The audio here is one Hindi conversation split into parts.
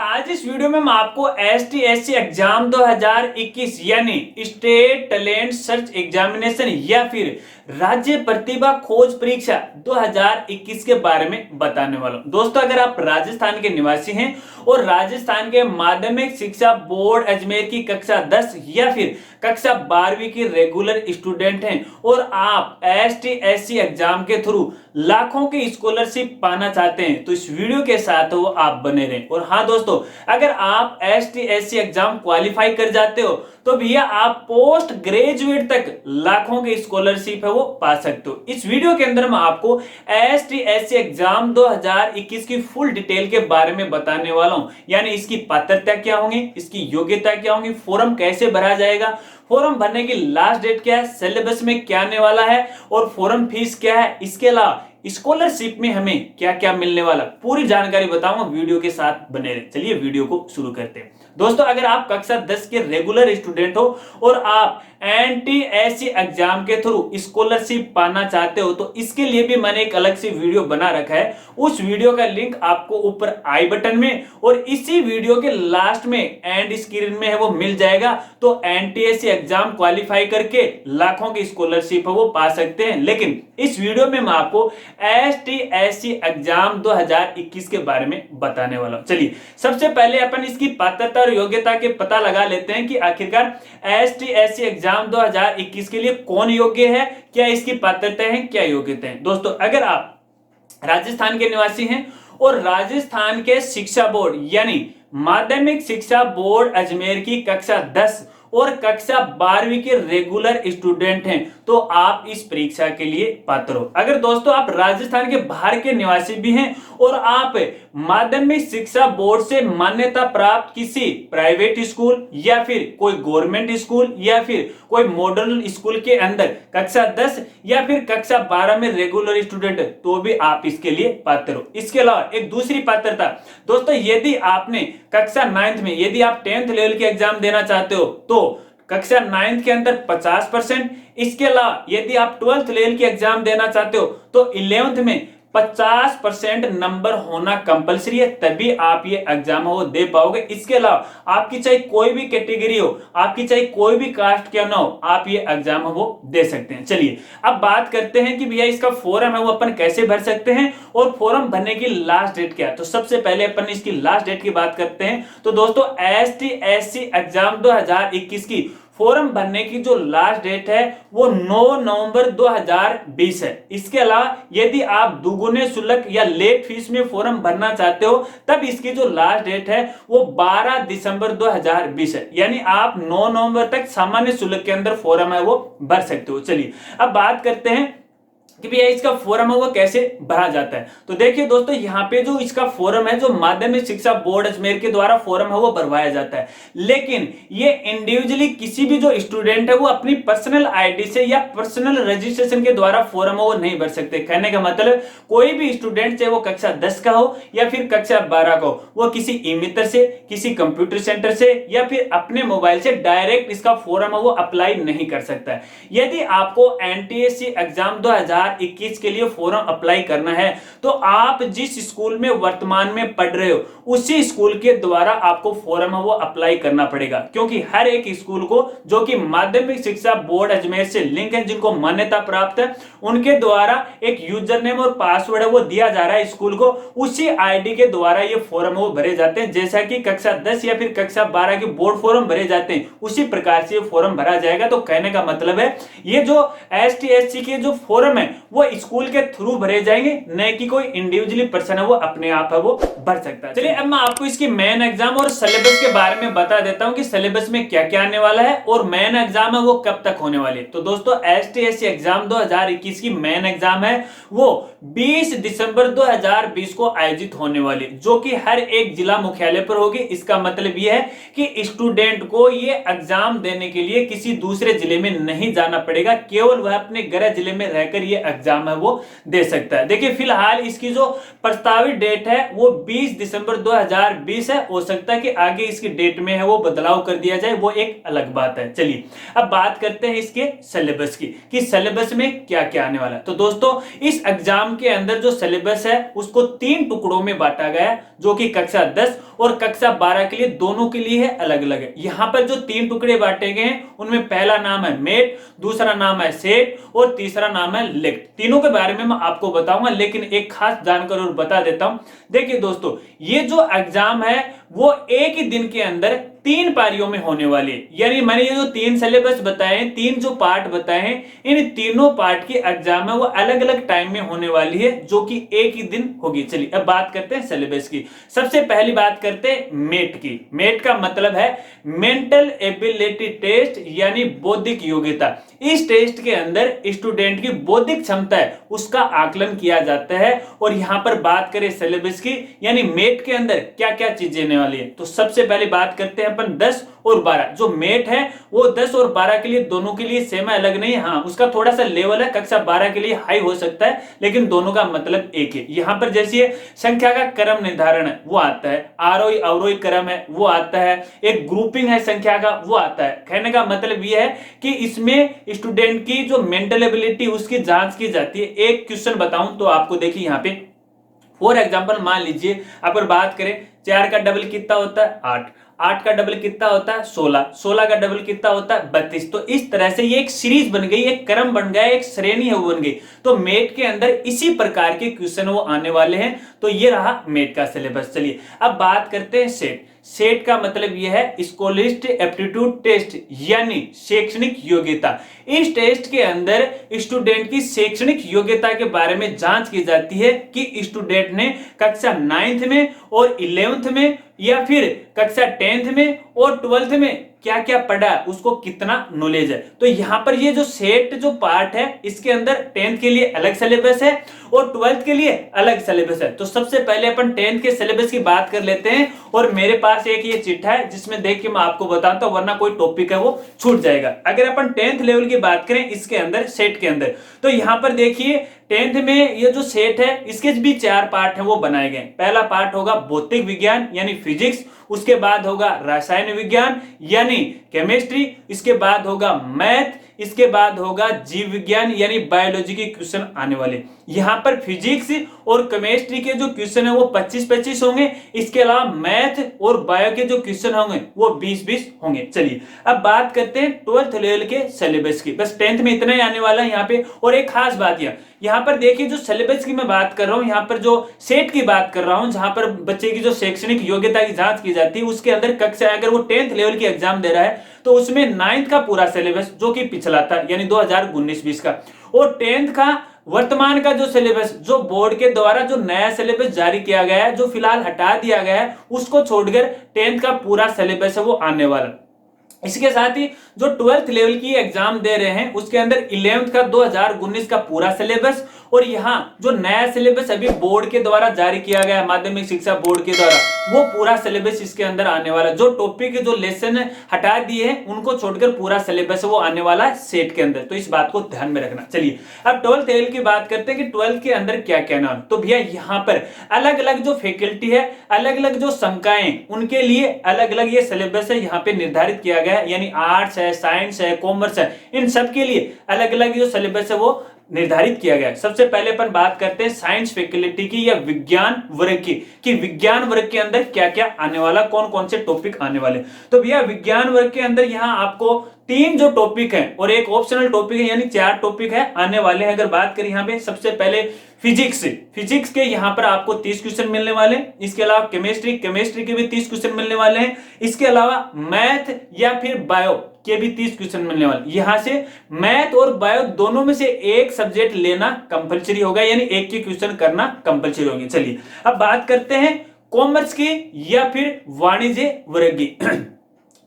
आज इस वीडियो में मैं आपको STSC एग्जाम 2021 यानी स्टेट टैलेंट सर्च एग्जामिनेशन या फिर राज्य प्रतिभा खोज परीक्षा 2021 के बारे में बताने वाला हूं। दोस्तों, अगर आप राजस्थान के निवासी हैं और राजस्थान के माध्यमिक शिक्षा बोर्ड अजमेर की कक्षा 10 या फिर कक्षा 12वीं की रेगुलर स्टूडेंट हैं और आप STSC एग्जाम के थ्रू लाखों की स्कॉलरशिप पाना चाहते हैं तो इस वीडियो के साथ वो आप बने रहें। और हाँ दोस्तों, अगर आप STSC एग्जाम क्वालिफाई कर जाते हो तो भैया आप पोस्ट ग्रेजुएट तक लाखों की स्कॉलरशिप है वो पा सकते हो। इस वीडियो के अंदर मैं आपको STSC एग्जाम 2021 की फुल डिटेल के बारे में बताने वाला हूं, यानी इसकी पात्रता क्या होगी, इसकी योग्यता क्या होगी, फॉर्म कैसे भरा जाएगा, फॉर्म भरने की लास्ट डेट क्या है, सिलेबस में क्या आने वाला है और फॉर्म फीस क्या है, इसके अलावा स्कॉलरशिप में हमें क्या क्या मिलने वाला, पूरी जानकारी बताऊंगा। वीडियो के साथ बने रहे। चलिए वीडियो को शुरू करते हैं। दोस्तों, अगर आप कक्षा 10 के रेगुलर स्टूडेंट हो और आप NTSC एग्जाम के थ्रू स्कॉलरशिप पाना चाहते हो तो इसके लिए भी मैंने एक अलग से वीडियो बना रखा है। उस वीडियो का लिंक आपको ऊपर आई बटन में और इसी वीडियो के लास्ट में एंड स्क्रीन में है वो मिल जाएगा। तो NTSC एग्जाम क्वालिफाई करके लाखों की स्कॉलरशिप है वो पा सकते हैं। लेकिन इस वीडियो में मैं आपको STSC एग्जाम 2021 के बारे में बताने वाला हूं। चलिए सबसे पहले अपन इसकी पात्रता और योग्यता के पता लगा लेते हैं कि आखिरकार STSC एग्जाम 2021 के लिए कौन योग्य है, क्या इसकी पात्रता है, क्या योग्यता है। दोस्तों, अगर आप राजस्थान के निवासी हैं और राजस्थान के शिक्षा बोर्ड यानी माध्यमिक शिक्षा बोर्ड अजमेर की कक्षा 10 और कक्षा 12वीं के रेगुलर स्टूडेंट हैं तो आप इस परीक्षा के लिए पात्र हो। अगर दोस्तों आप राजस्थान के बाहर के निवासी भी हैं और आप माध्यमिक शिक्षा बोर्ड से मान्यता प्राप्त किसी प्राइवेट स्कूल या फिर कोई गवर्नमेंट स्कूल या फिर कोई मॉडर्न स्कूल के अंदर कक्षा 10 या फिर कक्षा 12 में रेगुलर स्टूडेंट तो भी आप इसके लिए पात्र हो। इसके अलावा एक दूसरी पात्रता दोस्तों, यदि आपने कक्षा 9th में यदि आप 10th लेवल के एग्जाम देना चाहते हो तो कक्षा 9th के अंदर 50%। इसके अलावा यदि आप 12th लेवल के एग्जाम देना चाहते हो तो 11th में 50% नंबर होना कंपलसरी है, तभी आप ये एग्जाम वो दे पाओगे। इसके अलावा आपकी चाहे कोई भी कैटेगरी हो, आपकी चाहे कोई भी कास्ट क्या ना हो, आप ये एग्जाम वो दे सकते हैं। चलिए अब बात करते हैं कि भैया इसका फॉर्म है वो अपन कैसे भर सकते हैं और फॉर्म भरने की लास्ट डेट क्या है। तो सबसे पहले अपन इसकी लास्ट डेट की बात करते हैं। तो दोस्तों STSC एग्जाम 2021 की फॉर्म भरने की जो लास्ट डेट है वो 9 नवंबर 2020 है। इसके अलावा यदि आप दुगुने शुल्क या लेट फीस में फॉर्म भरना चाहते हो तब इसकी जो लास्ट डेट है वो 12 दिसंबर 2020 है, यानी आप 9 नवंबर तक सामान्य शुल्क के अंदर फॉर्म है वो भर सकते हो। चलिए अब बात करते हैं कि भैया इसका फॉर्म है वो कैसे भरा जाता है। तो देखिए दोस्तों, यहाँ पे जो इसका फॉर्म है जो माध्यमिक शिक्षा बोर्ड अजमेर के द्वारा फॉर्म है वो भरवाया जाता है, लेकिन ये इंडिविजुअली किसी भी जो स्टूडेंट है वो अपनी पर्सनल आईडी से या पर्सनल रजिस्ट्रेशन के द्वारा फॉर्म है वो नहीं भर सकते। कहने का मतलब कोई भी स्टूडेंट चाहे वो कक्षा 10 का हो या फिर कक्षा 12 का हो, वो किसी ई मित्र से, किसी कंप्यूटर सेंटर से या फिर अपने मोबाइल से डायरेक्ट इसका फॉर्म है वो अप्लाई नहीं कर सकता है। यदि आपको NTSC एग्जाम 2021 के लिए फॉर्म अप्लाई करना है तो आप जिस स्कूल में वर्तमान में पढ़ रहे हो उसी स्कूल के द्वारा आपको फॉर्म वो अप्लाई करना पड़ेगा, क्योंकि हर एक स्कूल को जो कि माध्यमिक शिक्षा बोर्ड अजमेर से लिंक है, जिनको मान्यता प्राप्त है, उनके द्वारा एक यूजर नेम और पासवर्ड है वो दिया जा रहा है स्कूल को, उसी आईडी के द्वारा ये फॉर्म वो भरे जाते हैं। जैसा कि कक्षा 10 या फिर कक्षा 12 के बोर्ड फॉर्म भरे जाते हैं उसी प्रकार से फॉर्म भरा जाएगा। तो कहने का मतलब है ये जो STSC के जो फॉर्म है वो स्कूल के थ्रू भरे जाएंगे, न कि कोई इंडिविजुअली पर्सन है वो अपने आप है वो भर सकता है। चलिए अब मैं आपको इसकी मेन एग्जाम और सिलेबस के बारे में बता देता हूं कि सिलेबस में क्या क्या आने वाला है और मेन एग्जाम है वो कब तक होने वाली है। तो दोस्तों STSC एग्जाम 2021 की मेन एग्जाम है वो 20 दिसंबर 2020 को आयोजित होने वाली, जो कि हर एक जिला मुख्यालय पर होगी। इसका मतलब यह है कि स्टूडेंट को ये एग्जाम देने के लिए किसी दूसरे जिले में नहीं जाना पड़ेगा, केवल वह अपने गृह जिले में रहकर ये एग्जाम है वो दे सकता है। देखिए फिलहाल इसकी जो प्रस्तावित डेट है वो 20 दिसंबर 2020 है। हो सकता है कि आगे इसकी डेट में है वो बदलाव कर दिया जाए, वो एक अलग बात है। चलिए अब बात करते हैं इसके सिलेबस की कि सिलेबस में क्या क्या आने वाला है। तो दोस्तों इस एग्जाम के अंदर जो सिलेबस है उसको 3 टुकड़ों में बांटा गया है, जो कि कक्षा 10 और कक्षा 12 के लिए दोनों के लिए है अलग अलग है। यहां पर जो 3 टुकड़े बांटे गए हैं उनमें पहला नाम है मेट, दूसरा नाम है सेट और तीसरा नाम है लेक्ट। तीनों के बारे में मैं आपको बताऊंगा, लेकिन एक खास जानकारी और बता देता हूं। देखिए दोस्तों ये जो एग्जाम है वो एक ही दिन के अंदर 3 पारियों में होने वाली है। यानी मैंने ये जो 3 सिलेबस बताए हैं, 3 जो पार्ट बताए हैं, इन तीनों पार्ट की एग्जाम है वो अलग अलग टाइम में होने वाली है, जो कि एक ही दिन होगी। चलिए अब बात करते हैं सिलेबस की। सबसे पहली बात करते हैं मेट की। मेट का मतलब है मेंटल एबिलिटी टेस्ट, यानी बौद्धिक योग्यता। इस टेस्ट के अंदर स्टूडेंट की बौद्धिक क्षमता है उसका आकलन किया जाता है। और यहां पर बात करें सिलेबस की, यानी मेट के अंदर क्या क्या चीजें आने वाली है, तो सबसे पहले बात करते हैं अपन 10 और 12। जो मेट है वो 10 और 12 के लिए दोनों के लिए सेम है, अलग नहीं है। हाँ उसका थोड़ा सा लेवल है, कक्षा 12 के लिए हाई हो सकता है, लेकिन दोनों का मतलब एक है। यहां पर जैसे संख्या का क्रम निर्धारण है वो आता है, आरोही अवरोही क्रम है वो आता है, एक ग्रुपिंग है संख्या का वो आता है। कहने का मतलब यह है कि इसमें स्टूडेंट की जो मेंटल एबिलिटी उसकी जांच की जाती है। एक क्वेश्चन बताऊं तो आपको, देखिए यहाँ पे फॉर एग्जाम्पल मान लीजिए अगर बात करें 4 का डबल कितना होता है 8, 8 का डबल कितना होता है 16, 16 का डबल कितना होता है 32। तो इस तरह से ये एक सीरीज बन गई, एक क्रम बन गया, एक श्रेणी है वो बन गई। तो मेट के अंदर इसी प्रकार के क्वेश्चन वो आने वाले हैं। तो ये रहा मेट का सिलेबस। चलिए अब बात करते हैं सेट। सेट का मतलब यह है स्कॉलिस्ट एप्टीट्यूड टेस्ट, यानी शैक्षणिक योग्यता। इस टेस्ट के अंदर स्टूडेंट की शैक्षणिक योग्यता के बारे में जांच की जाती है कि स्टूडेंट ने कक्षा 9th में और 11th में या फिर कक्षा 10th में और 12th में क्या क्या पढ़ा, उसको कितना नॉलेज है। तो यहां पर ये जो सेट जो पार्ट है इसके अंदर 10th के लिए अलग सिलेबस है और 12th के लिए अलग सिलेबस है। तो सबसे पहले अपन 10th के सिलेबस की बात कर लेते हैं। और मेरे पास एक ये चिट्ठा है जिसमें देख के मैं आपको बताता हूं, वरना कोई टॉपिक है वो छूट जाएगा। अगर अपन 10th लेवल की बात करें इसके अंदर सेट के अंदर, तो यहां पर देखिए 10th में ये जो सेट है इसके भी 4 पार्ट है वो बनाए गए। पहला पार्ट होगा भौतिक विज्ञान यानी फिजिक्स, उसके बाद होगा रसायन विज्ञान यानी केमिस्ट्री, इसके बाद होगा मैथ, इसके बाद होगा जीव विज्ञान यानी बायोलॉजी के क्वेश्चन आने वाले। यहां पर फिजिक्स और केमिस्ट्री के जो क्वेश्चन है वो 25-25 होंगे। इसके अलावा मैथ और बायो के जो क्वेश्चन होंगे वो 20-20 होंगे। चलिए अब बात करते हैं 12th लेवल के सिलेबस की। बस 10th में इतना ही आने वाला है यहाँ पे। और एक खास बात यहाँ पर देखिए जो सिलेबस की मैं बात कर रहा हूँ, यहाँ पर जो सेट की बात कर रहा हूँ, जहां पर बच्चे की जो शैक्षणिक योग्यता की जांच की जाती है, उसके अंदर कक्षा अगर वो 10th लेवल की एग्जाम दे रहा है तो उसमें 9th का पूरा सिलेबस जो कि पिछला था यानी 2019-20 का, और 10th का वर्तमान का जो सिलेबस जो बोर्ड के द्वारा जो नया सिलेबस जारी किया गया है, जो फिलहाल हटा दिया गया है, उसको छोड़कर 10th का पूरा सिलेबस है वो आने वाला। इसके साथ ही जो 12th लेवल की एग्जाम दे रहे हैं उसके अंदर 11th का 2019 का पूरा सिलेबस, और यहाँ जो नया सिलेबस अभी बोर्ड के द्वारा जारी किया गया है, माध्यमिक शिक्षा बोर्ड के द्वारा, वो पूरा सिलेबस इसके अंदर आने वाला। जो टॉपिक जो लेसन हटा दिए हैं उनको छोड़कर पूरा सिलेबस वो आने वाला है सेट के अंदर। तो इस बात को ध्यान में रखना। चलिए अब 12th लेवल की बात करते हैं कि 12th के अंदर क्या क्या नाम। तो भैया यहाँ पर अलग अलग जो फैकल्टी है, अलग अलग जो संकायें, उनके लिए अलग अलग ये सिलेबस है यहाँ पे निर्धारित किया गया है। यानी आर्ट्स है, साइंस है, कॉमर्स है, इन सब के लिए अलग अलग जो सिलेबस है वो निर्धारित किया गया है। सबसे पहले अपन बात करते हैं साइंस फैकल्टी की या विज्ञान वर्ग की, कि विज्ञान वर्ग के अंदर क्या क्या आने वाला, कौन कौन से टॉपिक आने वाले। तो भैया विज्ञान वर्ग के अंदर यहाँ आपको 3 जो टॉपिक है और एक ऑप्शनल टॉपिक है, यानी 4 टॉपिक है आने वाले हैं। अगर बात करें यहाँ पे सबसे पहले फिजिक्स के यहाँ पर आपको 30 क्वेश्चन मिलने वाले। इसके अलावा केमिस्ट्री के भी 30 क्वेश्चन मिलने वाले हैं। इसके अलावा मैथ या फिर बायो के भी 30 क्वेश्चन मिलने वाले। यहां से मैथ और बायो दोनों में से एक सब्जेक्ट लेना कंपलसरी होगा, यानी एक की क्वेश्चन करना कंपलसरी होगी। चलिए अब बात करते हैं कॉमर्स की या फिर वाणिज्य वर्ग की।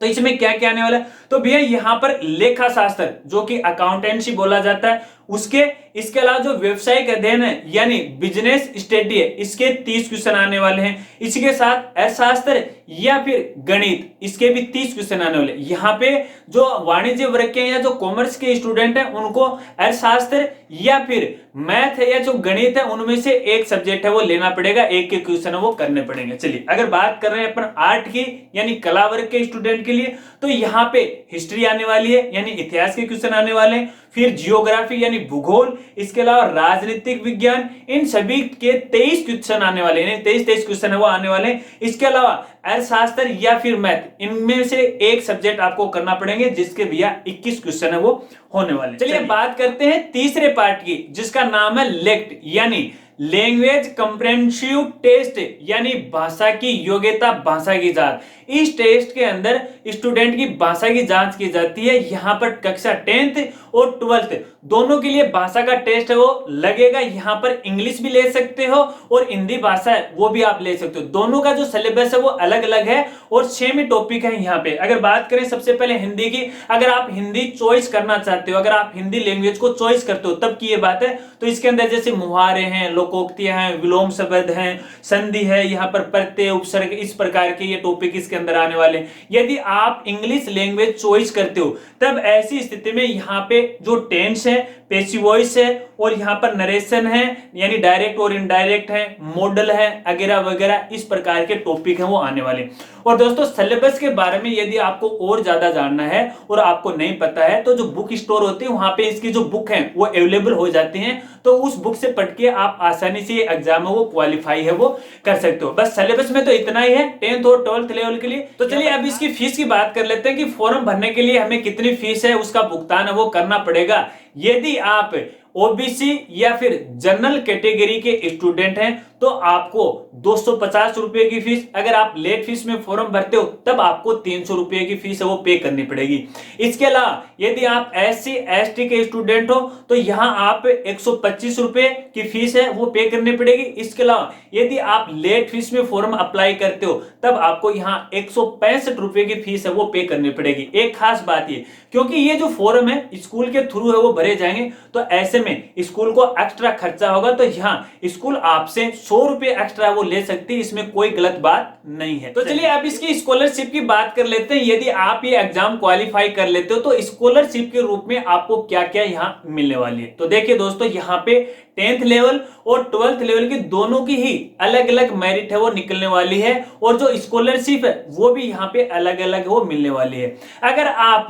तो इसमें क्या क्या आने वाला है। तो भैया यहाँ पर लेखा शास्त्र जो कि अकाउंटेंसी बोला जाता है उसके इसके अलावा जो व्यवसायिक अध्ययन है यानी बिजनेस स्टडी है, इसके 30 क्वेश्चन आने वाले हैं। इसी के साथ अर्थशास्त्र या फिर गणित, इसके भी 30 क्वेश्चन आने वाले। यहाँ पे जो वाणिज्य वर्ग के या जो कॉमर्स के स्टूडेंट हैं उनको अर्थशास्त्र या फिर मैथ है या जो गणित है उनमें से एक सब्जेक्ट है वो लेना पड़ेगा, एक के क्वेश्चन है वो करने पड़ेंगे। चलिए अगर बात कर रहे हैं अपन आर्ट की यानी कला वर्ग के स्टूडेंट के लिए, तो यहाँ पे हिस्ट्री आने वाली है यानी इतिहास के क्वेश्चन आने वाले हैं, फिर जियोग्राफी यानी भूगोल, इसके अलावा राजनीतिक विज्ञान, इन सभी के 23 क्वेश्चन आने वाले हैं, 23 क्वेश्चन है वो आने वाले हैं। इसके अलावा अर्थशास्त्र या फिर मैथ, इनमें से एक सब्जेक्ट आपको करना पड़ेंगे जिसके भैया 21 क्वेश्चन है वो होने वाले। चलिए बात करते हैं तीसरे पार्ट की जिसका नाम है लेक्ट यानी लैंग्वेज कंप्रेहेंसिव टेस्ट यानी भाषा की योग्यता, भाषा की जांच। इस टेस्ट के अंदर स्टूडेंट की भाषा की जांच की जाती है। यहाँ पर कक्षा 10th और 12th दोनों के लिए भाषा का टेस्ट है वो लगेगा। यहाँ पर इंग्लिश भी ले सकते हो और हिंदी भाषा है वो भी आप ले सकते हो। दोनों का जो सिलेबस है वो अलग अलग है और सेम ही टॉपिक है। यहाँ पे अगर बात करें सबसे पहले हिंदी की, अगर आप हिंदी चॉइस करना चाहते हो, अगर आप हिंदी लैंग्वेज को चॉइस करते हो तब की ये बात है, तो इसके अंदर जैसे मुहारे हैं, लोकोक्तियां हैं, विलोम शब्द हैं, संधि है, यहाँ पर प्रत्यय, उपसर्ग, इस प्रकार के ये टॉपिक इसके अंदर आने वाले। यदि आप इंग्लिश लैंग्वेज चॉइस करते हो तब ऐसी स्थिति में यहाँ पे जो टेंस है, पैसिव वॉइस है और यहाँ पर नरेशन है यानी डायरेक्ट और इनडायरेक्ट है, मॉडल है वगैरह वगैरह, इस प्रकार के टॉपिक हैं वो आने वाले। और दोस्तों सिलेबस के बारे में यदि आपको और ज्यादा जानना है और आपको नहीं पता है तो जो बुक स्टोर होते हैं वहां पे इसकी जो बुक है वो अवेलेबल हो जाती हैं, तो उस बुक से पढ़ के आप आसानी से एग्जाम में वो क्वालिफाई है वो कर सकते हो। बस सिलेबस में तो इतना ही है 10th और 12th लेवल के लिए। तो चलिए अब इसकी फीस की बात कर लेते हैं कि फॉर्म भरने के लिए हमें कितनी फीस है उसका भुगतान है वो करना पड़ेगा। यदि आप ओबीसी या फिर जनरल कैटेगरी के स्टूडेंट हैं तो आपको 250 रुपए की फीस, अगर आप लेट फीस में फॉर्म भरते हो तब आपको 300 रुपए की फीस है वो पे करनी पड़ेगी। इसके अलावा यदि आप SC ST के स्टूडेंट हो तो यहाँ आप 125 रुपए की फीस है वो पे करनी पड़ेगी। इसके अलावा यदि आप लेट फीस में फॉर्म अप्लाई करते हो तब आपको यहाँ 165 रुपए की फीस है वो पे करनी पड़ेगी। एक खास बात ये, क्योंकि ये जो फॉर्म है स्कूल के थ्रू है वो भरे जाएंगे तो ऐसे में स्कूल को एक्स्ट्रा खर्चा होगा, तो यहाँ स्कूल आपसे 100 रुपए एक्स्ट्रा वो ले सकती है, इसमें कोई गलत बात नहीं है। तो चलिए अब इसकी स्कॉलरशिप की बात कर लेते हैं। यदि आप ये एग्जाम क्वालिफाई कर लेते हो तो स्कॉलरशिप के रूप में आपको क्या क्या यहाँ मिलने वाली है। तो देखिए दोस्तों, यहाँ पे 10th लेवल और 12th लेवल की दोनों की ही अलग अलग मेरिट है वो निकलने वाली है और जो स्कॉलरशिप है वो भी यहाँ पे अलग अलग वो मिलने वाली है। अगर आप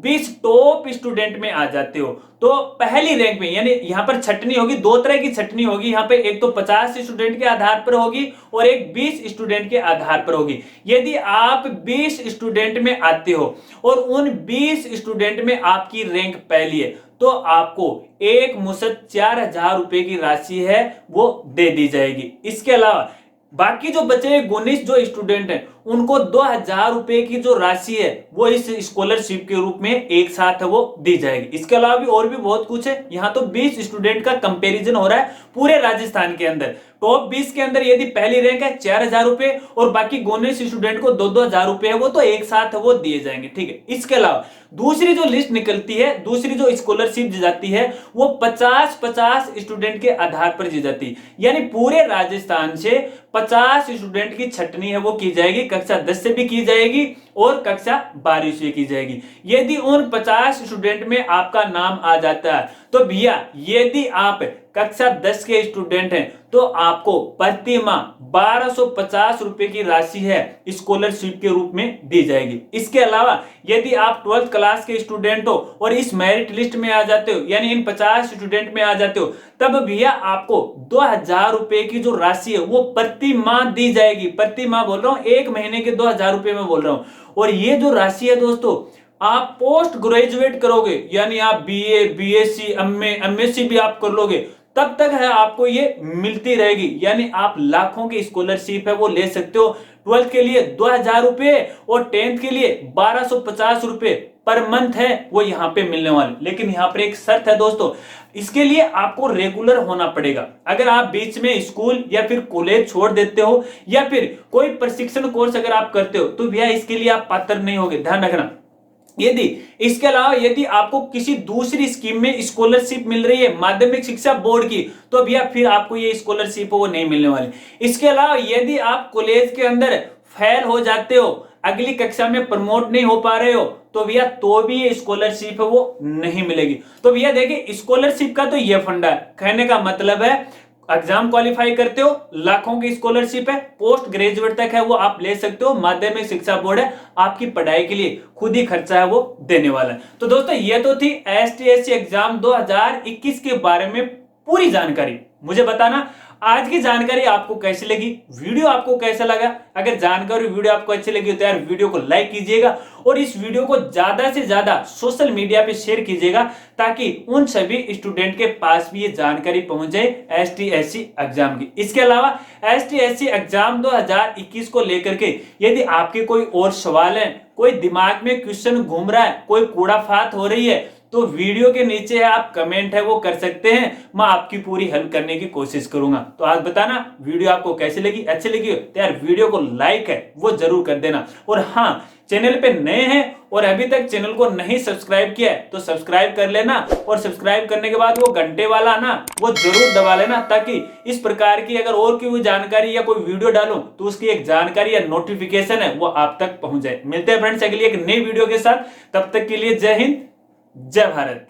20 टॉप स्टूडेंट में आ जाते हो तो पहली रैंक में, यानी यहाँ पर छटनी होगी, दो तरह की छटनी होगी। यहाँ पे एक तो 50 स्टूडेंट के आधार पर होगी और एक 20 स्टूडेंट के आधार पर होगी। यदि आप 20 स्टूडेंट में आते हो और उन 20 स्टूडेंट में आपकी रैंक पहली है तो आपको एक मुश्त 4000 रुपए की राशि है वो दे दी जाएगी। इसके अलावा बाकी जो बचे 19 जो स्टूडेंट हैं उनको 2000 रुपए की जो राशि है वो इस स्कॉलरशिप के रूप में एक साथ वो दी जाएगी। इसके अलावा भी और भी बहुत कुछ है। यहाँ तो 20 स्टूडेंट का कंपैरिजन हो रहा है पूरे राजस्थान के अंदर। टॉप 20 के अंदर यदि पहली रैंक है 4000 रुपए और बाकी 19 स्टूडेंट को 2-2000 रुपए है वो तो एक साथ वो दिए जाएंगे, ठीक है। इसके अलावा दूसरी जो लिस्ट निकलती है, दूसरी जो स्कॉलरशिप दी जाती है वो 50-50 स्टूडेंट के आधार पर दी जाती है। यानी पूरे राजस्थान से 50 स्टूडेंट की छटनी है वो की जाएगी, कक्षा 10 से भी की जाएगी और कक्षा 12 से की जाएगी। यदि उन 50 स्टूडेंट में आपका नाम आ जाता है तो भैया यदि आप कक्षा 10 के स्टूडेंट हैं तो आपको प्रति माह 1250 रुपए की राशि है स्कॉलरशिप के रूप में दी जाएगी। इसके अलावा यदि आप 12th क्लास के स्टूडेंट हो और इस मेरिट लिस्ट में आ जाते हो, यानी इन 50 स्टूडेंट में आ जाते हो, तब भैया आपको 2000 रुपए की जो राशि है वो प्रति माह दी जाएगी। प्रति माह बोल रहा हूं, एक महीने के 2000 रुपए में बोल रहा हूं। और ये जो राशि है दोस्तों, आप पोस्ट ग्रेजुएट करोगे यानी आप BA BSc MSc भी आप कर लोगे तब तक है आपको ये मिलती रहेगी। यानी आप लाखों की स्कॉलरशिप है वो ले सकते हो। 12th के लिए 2000 रुपए और 10th के लिए 1250 रुपए पर मंथ है वो यहाँ पे मिलने वाले। लेकिन यहाँ पर एक शर्त है दोस्तों, इसके लिए आपको रेगुलर होना पड़ेगा। अगर आप बीच में स्कूल या फिर कॉलेज छोड़ देते हो या फिर कोई प्रशिक्षण कोर्स अगर आप करते हो तो भैया इसके लिए आप पात्र नहीं होगे, ध्यान रखना। यदि इसके अलावा यदि आपको किसी दूसरी स्कीम में स्कॉलरशिप मिल रही है माध्यमिक शिक्षा बोर्ड की, तो भैया फिर आपको ये स्कॉलरशिप वो नहीं मिलने वाली। इसके अलावा यदि आप कॉलेज के अंदर फेल हो जाते हो, अगली कक्षा में प्रमोट नहीं हो पा रहे हो, तो भैया तो भी ये स्कॉलरशिप है वो नहीं मिलेगी। तो भैया देखिए स्कॉलरशिप का तो ये फंडा है, कहने का मतलब है एग्जाम क्वालिफाई करते हो, लाखों की स्कॉलरशिप है, पोस्ट ग्रेजुएट तक है वो आप ले सकते हो, माध्यमिक शिक्षा बोर्ड है आपकी पढ़ाई के लिए खुद ही खर्चा है वो देने वाला है। तो दोस्तों ये तो थी एसटीएससी एग्जाम 2021 के बारे में पूरी जानकारी। मुझे बताना आज की जानकारी आपको कैसी लगी, वीडियो आपको कैसा लगा। अगर जानकारी वीडियो आपको अच्छी लगी तो यार वीडियो को लाइक कीजिएगा और इस वीडियो को ज्यादा से ज्यादा सोशल मीडिया पे शेयर कीजिएगा, ताकि उन सभी स्टूडेंट के पास भी ये जानकारी पहुंच जाए एसटीएससी एग्जाम की। इसके अलावा एसटीएससी एग्जाम 2021 को लेकर के यदि आपके कोई और सवाल है, कोई दिमाग में क्वेश्चन घूम रहा है, कोई कूड़ाफात हो रही है, तो वीडियो के नीचे है आप कमेंट है वो कर सकते हैं, मैं आपकी पूरी हेल्प करने की कोशिश करूंगा। तो आज बताना वीडियो आपको कैसी लगी, अच्छी लगी तो यार वीडियो को लाइक है वो जरूर कर देना। और हाँ, चैनल पे नए हैं और अभी तक चैनल को नहीं सब्सक्राइब किया है तो सब्सक्राइब कर लेना, और सब्सक्राइब करने के बाद वो घंटे वाला ना वो जरूर दबा लेना, ताकि इस प्रकार की अगर और कोई जानकारी या कोई वीडियो डालूं तो उसकी एक जानकारी या नोटिफिकेशन है वो आप तक पहुंच जाए। मिलते हैं फ्रेंड्स अगली एक नई वीडियो के साथ, तब तक के लिए जय हिंद जय भारत।